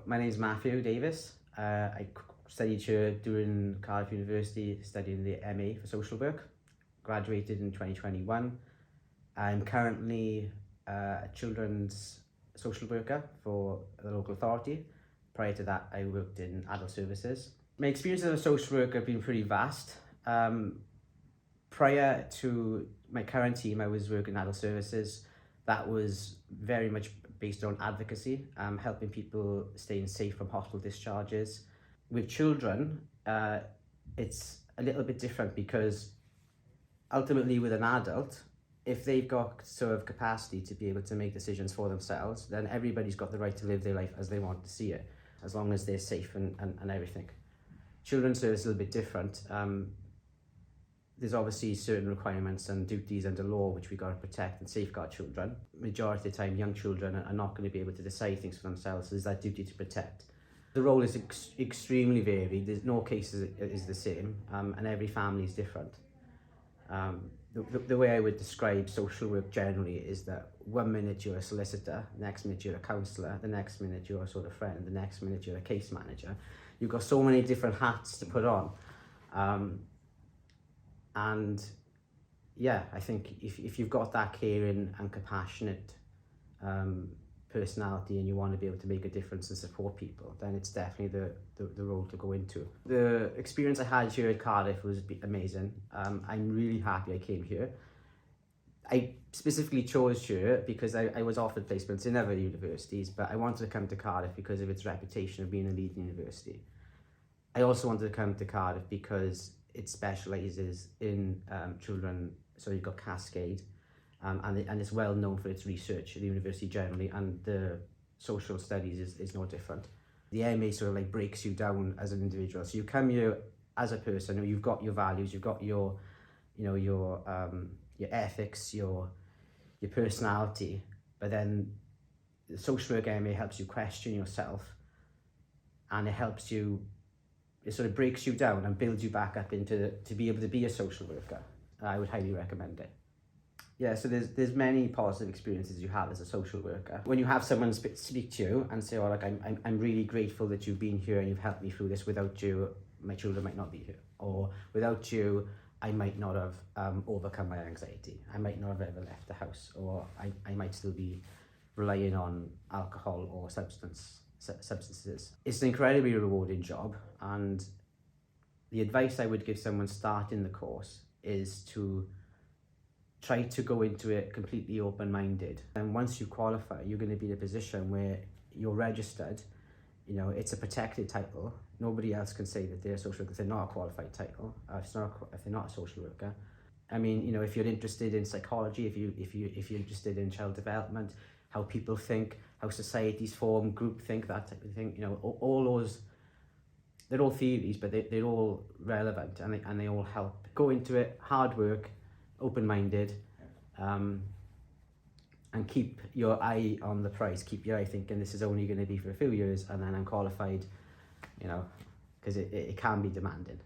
my name is Matthew Davies. I studied here during Cardiff University, studying the MA for social work. Graduated in 2021. I'm currently a children's social worker for the local authority. Prior to that, I worked in adult services. My experience as a social worker have been pretty vast. Prior to my current team, I was working in adult services. That was very much based on advocacy, helping people staying safe from hospital discharges. With children, it's a little bit different because ultimately with an adult, if they've got sort of capacity to be able to make decisions for themselves, then everybody's got the right to live their life as they want to see it, as long as they're safe and everything. Children's service is a little bit different. There's obviously certain requirements and duties under law which we got to protect and safeguard children. Majority of the time, young children are not going to be able to decide things for themselves, so there's that duty to protect. The role is extremely varied. There's no case is the same, and every family is different. The way I would describe social work generally is that 1 minute you're a solicitor, the next minute you're a counsellor, the next minute you're a sort of friend, the next minute you're a case manager. You've got so many different hats to put on. And yeah, I think if you've got that caring and compassionate personality and you want to be able to make a difference and support people, then it's definitely the role to go into. The experience I had here at Cardiff was amazing. I'm really happy I came here. I specifically chose here because I was offered placements in other universities, but I wanted to come to Cardiff because of its reputation of being a leading university. I also wanted to come to Cardiff because it specialises in children, so you've got Cascade, and it's well known for its research at the university generally, and the social studies is no different. The MA sort of like breaks you down as an individual. So you come here as a person, you've got your values, you've got your, your ethics, your personality, but then the social work MA helps you question yourself, and it helps you. It sort of breaks you down and builds you back up to be able to be a social worker. I would highly recommend it. Yeah, so there's many positive experiences you have as a social worker. When you have someone speak to you and say, oh, like, I'm really grateful that you've been here and you've helped me through this. Without you, my children might not be here. Or without you, I might not have overcome my anxiety. I might not have ever left the house. Or I might still be relying on alcohol or substances. It's an incredibly rewarding job, and the advice I would give someone starting the course is to try to go into it completely open-minded. And once you qualify, you're going to be in a position where you're registered. It's a protected title. Nobody else can say that they're a social worker if they're not a qualified title, if they're not a social worker. I mean, if you're interested in psychology, if you're interested in child development, how people think, how societies form, group think, that type of thing, all those, they're all theories, but they're all relevant, and they all help. Go into it, hard work, open-minded, and keep your eye on the prize. Keep your eye thinking this is only going to be for a few years, and then I'm qualified, because it can be demanding.